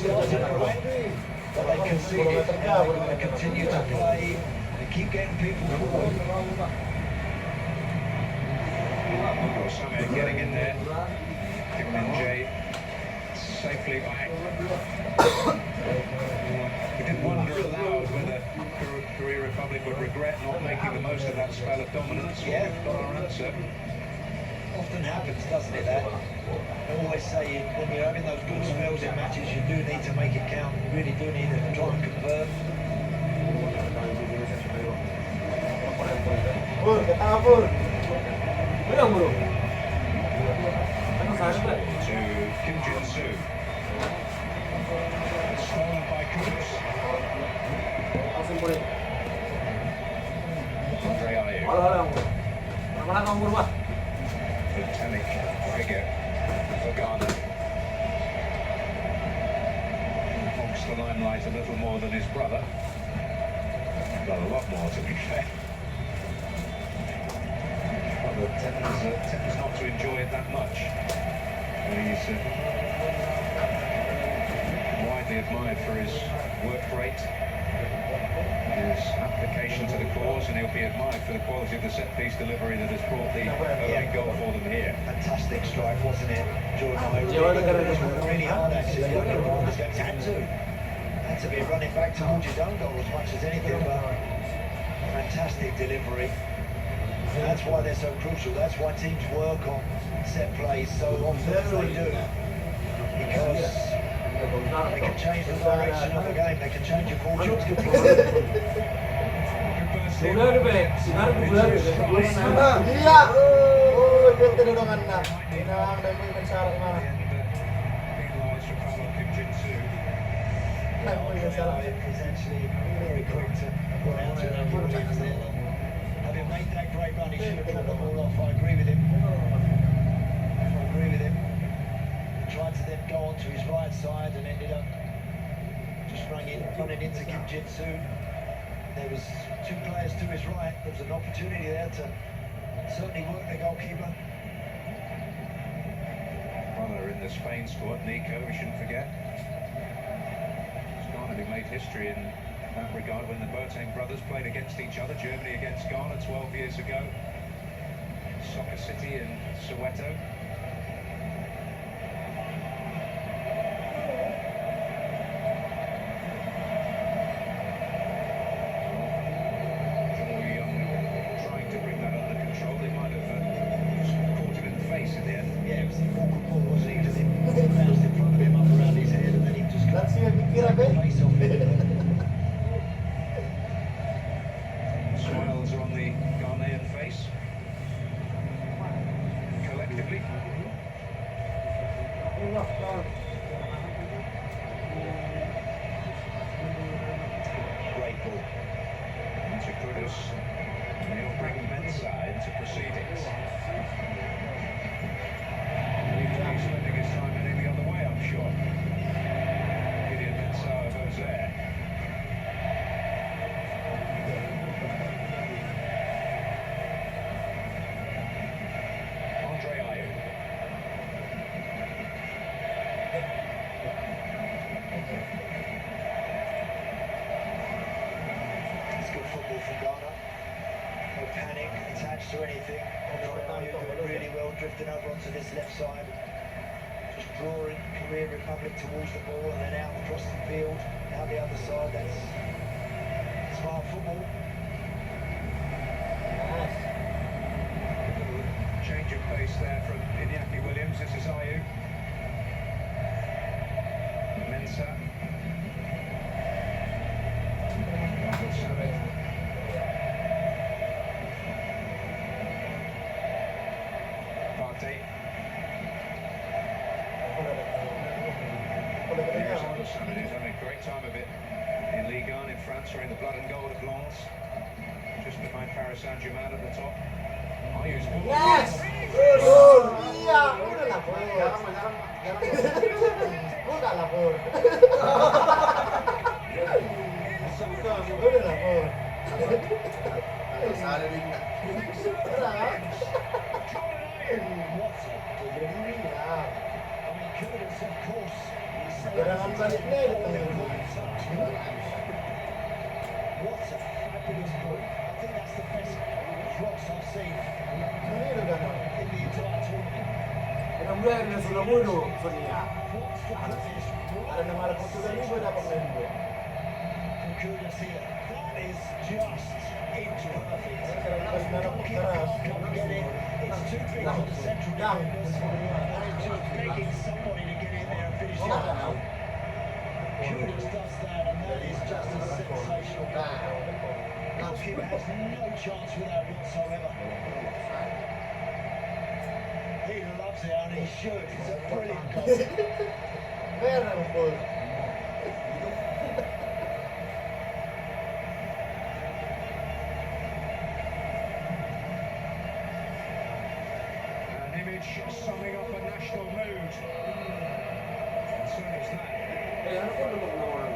started right, but they conceded. Now they're going to continue to play and keep getting people forward. Samir getting in there. Kim Min-jae safely back. We did wonder aloud whether Korea Republic would regret not making the most of that spell of dominance. Yeah. We've got our answer. Often happens, doesn't it, that? I always say when you're having those good spells in matches, you do need to make it count. You really do need to try and convert. To Kim Jin-soo. Stolen by Kuz. Andre Ayew. Titanic figure for Ghana. Hogs the limelight a little more than his brother. Well, a lot more, to be fair. Brother tends not to enjoy it that much. He's widely admired for his work rate, his application to the cause, and he'll be admired for the quality of the set-piece delivery that has brought the opening goal for them here. Fantastic strike, wasn't it? Really hard, actually. Had to be running back towards his own goal as much as anything, but fantastic delivery. That's why they're so crucial. That's why teams work on set plays so often as they do, because they can change the direction of the game. They can change your fortunes completely. He's actually very quick to put out to that ball in there. Having made that great run, he should have dropped the ball off. I agree with him. He tried to then go onto his right side and ended up just running into Kim Jin-soo. There was two players to his right. There was an opportunity there to certainly work the goalkeeper. Brother in the Spain squad, Nico, we shouldn't forget. Ghana who made history in that regard when the Boateng brothers played against each other. Germany against Ghana 12 years ago. Soccer City in Soweto. Trying to bring that under control. They might have just caught him in the face in the end. Yeah, it was the awkward ball, wasn't it? Because it bounced in front of him up around his head and then he just got the face off it. Smiles are on the Ghanaian face. Collectively. Great ball. Into Kudus. And he'll bring Mensah into proceedings. He's spending his time heading the other way, I'm sure. Gideon Mensah goes there. Andre Ayew. It's good football from Ghana. No panic attached to anything. Andre Ayew doing really well, drifting over onto this left side. Just drawing Korea Republic towards the ball and then out across the field. Out the other side, that's smart football. Change of pace there from Iñaki Williams. This is Ayew. Mensah. Michael Samit. Partey. Here's Michael Samit, who's having a great time of it in Ligue 1 in France, wearing the blood and gold of Lens. Just behind Paris Saint-Germain at the top. Ayew's ball. Yes! Good! Iya! Udah lah, Pur. Udah lah, Pur. Udah lah, Pur. Salah ring tak? What a delivery. I mean, Kudus, of course, is Serangan balik na yun. What a fabulous ball. I think that's the best cross I've seen Ano yun gano'n? in the entire tournament. Benar-benar na sudah mulu Sonia. What's the quickest? Ada nama ada foto dan ibu dapat main gue. Kudos here. That is just inch perfect. Serangan balik na Keeper keras. can't come and get it. It's too big for the central defenders. And it's just begging somebody to get in there and finish it off. Kudos does that, and that is just a sensational goal. Goalkeeper has no chance with that whatsoever. He loves it, and he should. It's a brilliant goal. Meron po. An image summing up a national mood. And so is that. Ano po naman naman?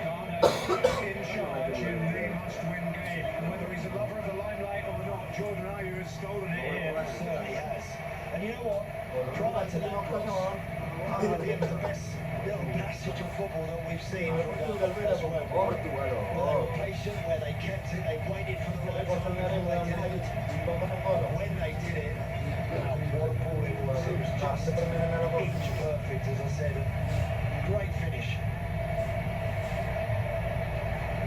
Ghana in charge in the must-win game. And whether he's a lover of the limelight or not, Jordan Ayew has stolen it here. Certainly has. And you know what? Prior to that cross, arguably it was the best little passage of football that we've seen from Ghana as well. Oh, itu Where they oh. were patient, where they kept it, they waited for the right time before they did it. But when they did it, wow, what a ball it was. It was just inch perfect, as I said. And great finish.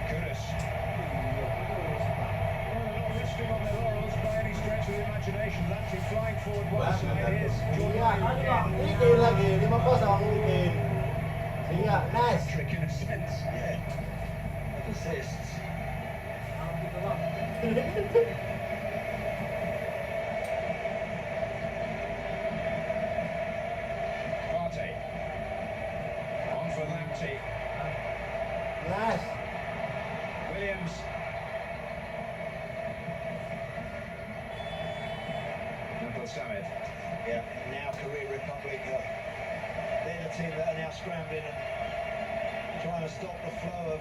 Kudus. Well, they're not resting on their laurels by any stretch of the imagination. Lamptey flying forward one side. Here's Jordan Iya, Ayew again. ini lagi 5-0 mungkin. Iya, nice. Trick in a sense. Yeah. Of assists. Partey. On for Lamptey. Nice. Williams. Uncle Samit. Yeah, now Korea Republic, they're the team that are now scrambling and trying to stop the flow of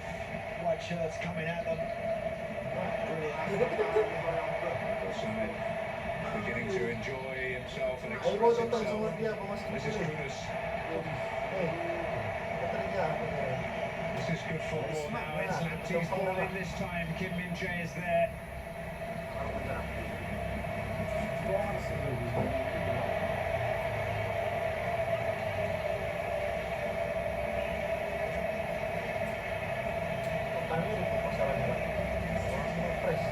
white shirts coming at them. Brilliant. Uncle Samit beginning to enjoy himself and Ay, mau express tonton semua himself. dia pemasuk This is dulu. Kudus. Kerja. This is good football now. It's Lamptey's ball in this time. Kim Min Jae is there. Kami di pasaran. Press.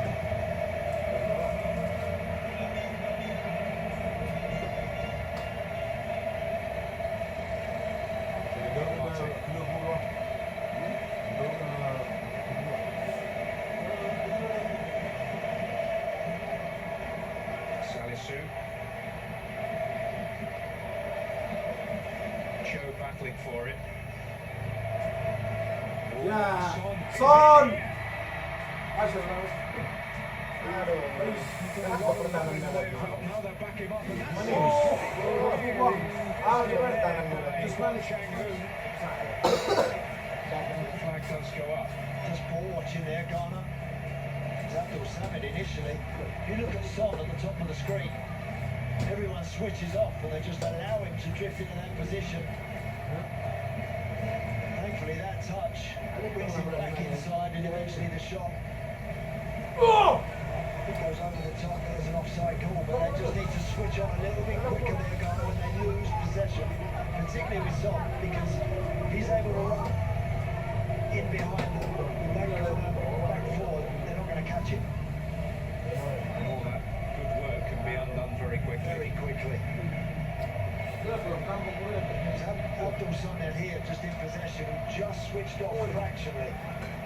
Salisu. Cho battling for it. Ya, Son. Son. Masuk. Aduh. Apa pertahanan dalam? Now they're back him up and that's Mana? it. Ah, dia pertahanan dalam. Ismail Shanghun. Flag does go up. Just ball watching there, Ghana. It's Abdul Samad initially. You look at Son at the top of the screen. Everyone switches off and they just allow him to drift into that position. Thankfully that touch brings him back inside and eventually the shot. It goes over the top, there's an offside call, but they just need to switch on a little bit quicker there, Ghana, when they lose possession, particularly with Son, because he's able to run in behind the back four, they're not going to catch him And all that good work can be undone very quickly. very quickly. Abdul Samad here, just in possession, who just switched off fractionally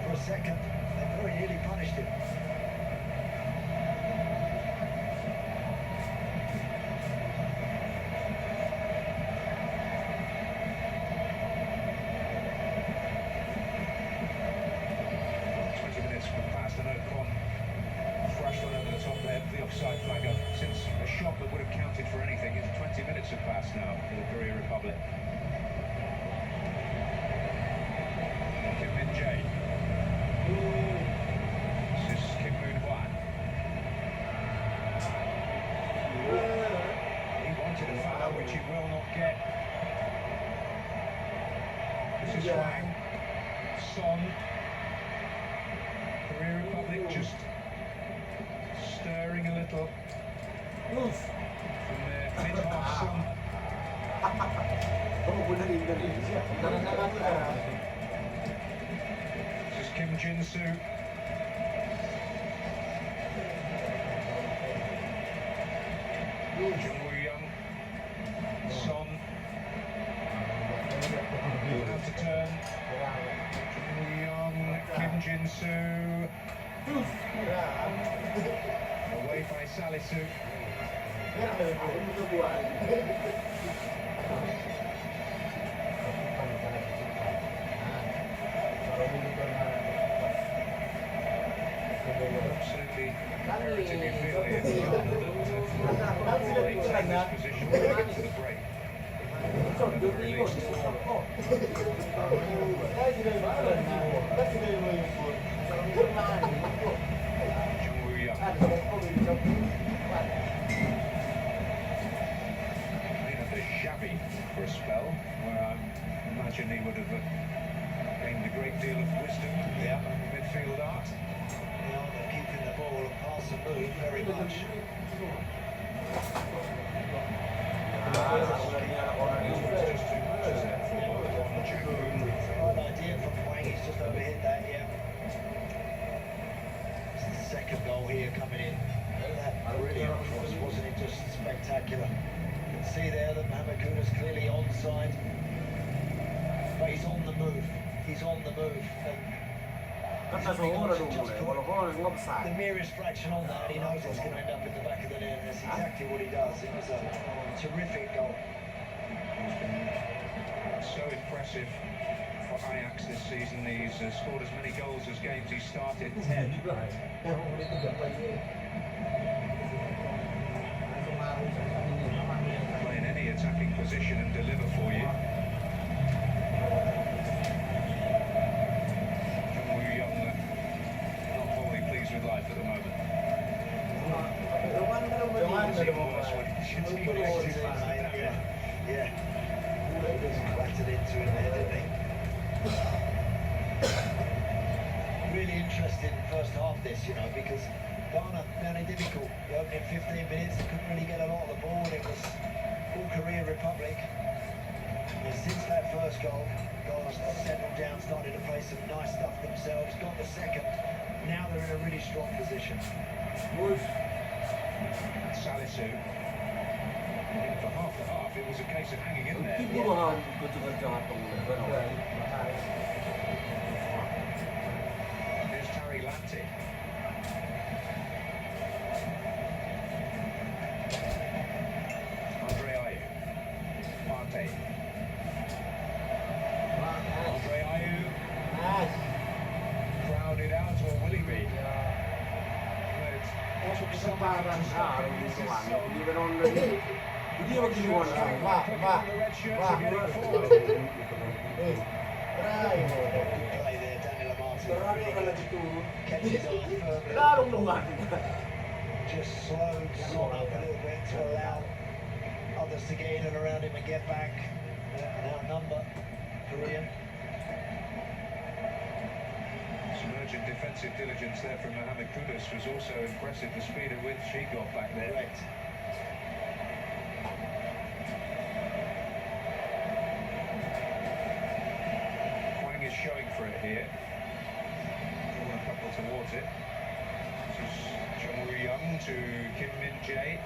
for a second. They very nearly punished him. Past and Ocon thrashed one over the top there, the offside flag up. Since a shot that would have counted for anything, it's 20 minutes have passed now for the Korea Republic. Kim Min Jae. This is Kim Moon Hwan. He wanted a foul, which he will not get. is Wang. Son. Korea Republic just stirring a little Uf. from their mid-half slump. Kamu pun dari Indonesia. Kadang-kadang This is Kim Jin-soo. Jung Woo-young. Son. Out to turn. Jung Woo-young. Kim Jin-soo. Away by Salisu. Absolutely imperative you feel here for Ghana that they maintain this position going into the break. At the very least. Jung Woo-young. Been a bit shabby for a spell, where I imagine he would have gained a great deal of wisdom in midfield art. They're keeping the ball and pass and move very much. Just too much, is it? On Jack Boone. Right idea from Wang, he's just overhit that, yeah. It's the second goal here coming in. That brilliant cross, wasn't it just spectacular? You can see there that Mohamed Kudus clearly onside. But he's on the move. He's on the move. And Kata seorang dulu, kalau kau the ngobsat. merest fraction on that, he knows it's going to end up in the back of the net, and that's exactly what he does. It was a terrific goal. He's been so impressive for Ajax this season. He's scored as many goals as games he's started, 10. Play in any attacking position and deliver for you. Jung Woo-young not wholly pleased with life at the moment. Is he worse when should he be next to us? Yeah. Just clattered into him there, didn't he? Really interesting first half this, because Ghana found it difficult. The opening 15 minutes, they couldn't really get a lot of the ball, and it was all Korea Republic. And since that first goal, Ghana settled down, started to play some nice stuff themselves, got the second. Now they're in a really strong position. Salisu. For half the half, it was a case of hanging in there. Tiburan kejar-kejar tunggu. There's Tari Lanti. Andre Ayew. Partey. Andre Ayew. Crowded out, or will he be? Kesemparan hari itu di benon lagi. Dia bagi luar lagi. Play there, Daniel Amati really good. Kept his eye firmly. Darungan. Just slowed Son up a little bit to allow others to get in and around him and get back and outnumber Korea. Some urgent defensive diligence there from Mohamed Kudus was also impressive, the speed at which he got back there. Correct. Wang is showing for it here. Drawing a couple towards it. This is Jung Woo-young to Kim Min-jae.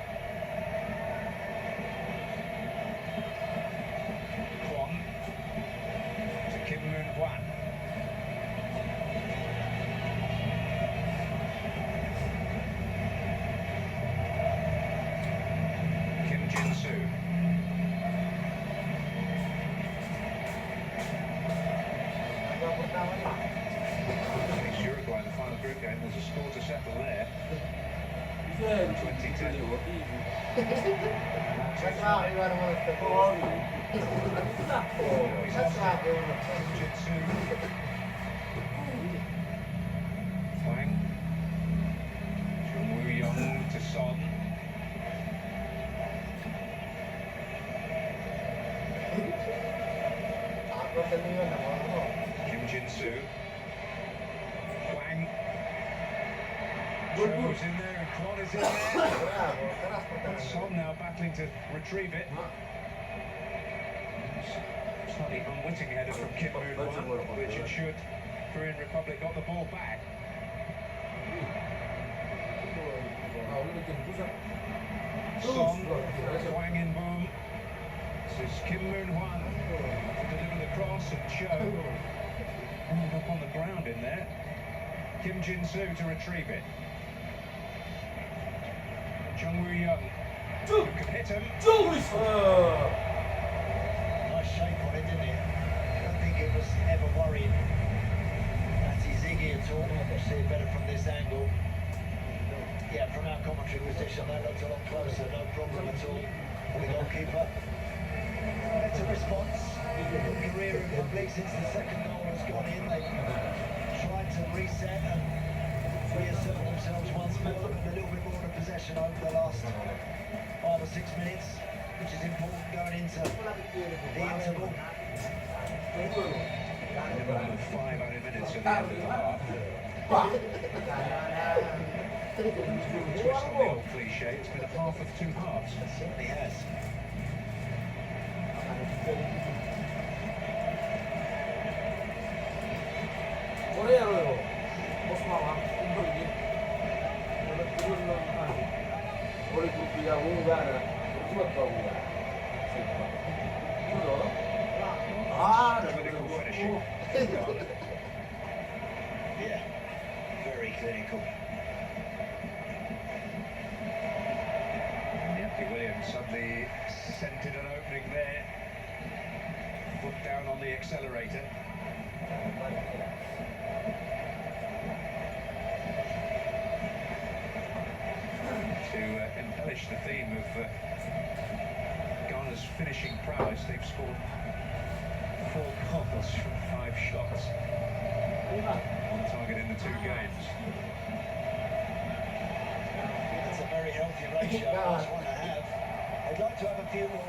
Kwon to Kim Moon-hwan. Kim Jin-soo. Against Uruguay in the final group game, there's a score to settle there. Dia 2010. Jin-soo. Wang. Jung Woo-young to Son. Aku sendiri nama Jin-soo. Hwang. Cho's in there and Kwon is in there. Bravo, trasportare. Son now battling to retrieve it. Slightly unwitting header from Kim Moon-hwan, which ensured Korean Republic got the ball back. Son, Hwang in boom. This is Kim Moon-hwan to deliver the cross, and Cho ended up on the ground in there. Kim Jin-soo to retrieve it. Jung Woo-young, who can hit him. Nice shape on it, didn't it? I don't think it was ever worrying Ziggy at all. We'll see it better from this angle. Yeah, from our commentary position, that looks a lot closer, no problem at all for the goalkeeper. Better response. Korea Republic since the second goal has gone in. They've tried to reset and reassert themselves once more. Looking a little bit more of possession over the last 5 or 6 minutes, which is important going into the interval. Minimum of 5 added minutes at the end of the half. Twist on the old cliche, it's been a half of 2 halves. It certainly has. Korea로 Osmanlı kumpulan oleh grupiya Ungara berbuat bagus. Clinical finishing. Yeah, very clinical. Iñaki Williams suddenly scented an opening there. Foot down on the accelerator. To embellish the theme of Ghana's finishing prowess, they've scored 4 goals from 5 shots on target in the 2 games. That's a very healthy ratio. That's one to have. I'd like to have a few more.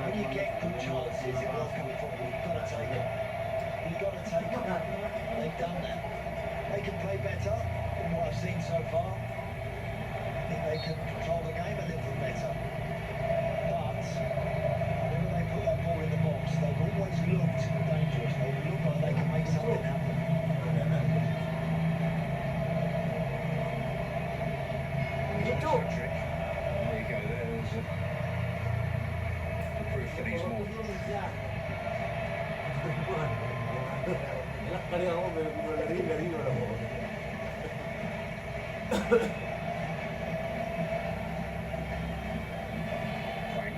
When you get good chances in World Cup football, you've got to take them. You've got to take them. They've done that. They can play better than what I've seen so far. I think they can control the game a little better. But whenever they put that ball in the box, they've always looked dangerous. They look like they can make something happen. Patrick. There you go, there's the proof that he's more. Hwang.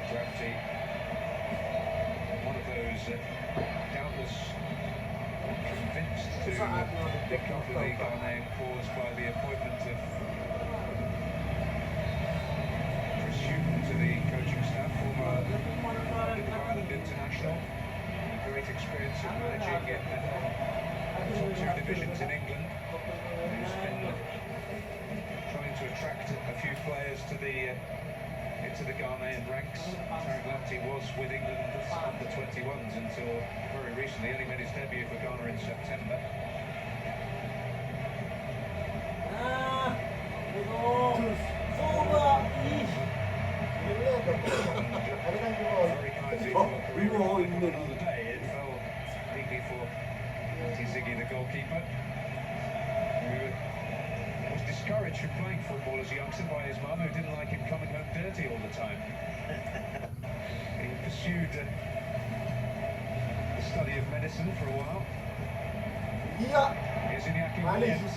Crafty, one of those doubtless convinced to pick up the Ghanaian cause by the appointment of presumed to the coaching staff, former Ireland international, great experience of managing in top 2 divisions in England, who's been trying to attract a few players to the into the Ghanaian ranks. Tarek Lamptey was with England under 21s until very recently, only made his debut for Ghana in September. Very kindly for Korea another day, it fell neatly for Ziggy, the goalkeeper, who was discouraged from playing football as a youngster by his mum, who didn't like him coming home dirty all the time. He pursued the study of medicine for a while. Here's Iñaki Williams.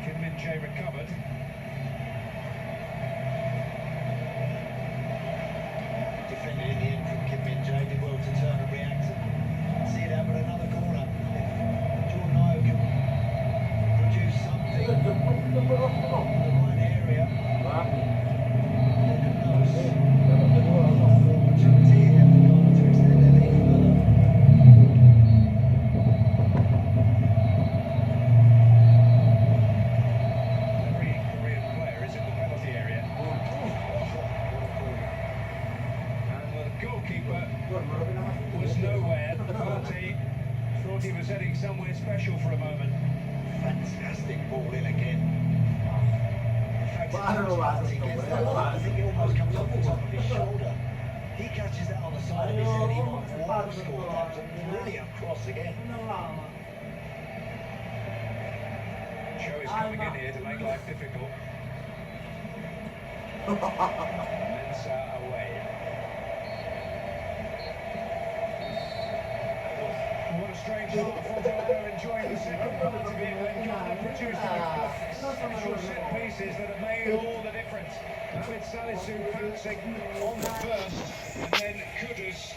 Kim Min-jae recovered. Defended in the end from Kim Min-jae, did well to turn and react and see it out with another corner. If Jordan Ayew can produce something thought he was heading somewhere special for a moment. Fantastic ball in again. In fact, Well, I don't know why he gets that one. I think it almost comes off the top of his shoulder. He catches that on the side of his head. He might well have scored. That was a brilliant cross again. Cho is coming in here to make life difficult. Mensah away. What a strange half. Fontana enjoying the second part of it and Ghana produced special set pieces that have made all the difference. Mohamed Salisu pouncing on the first, and then Kudus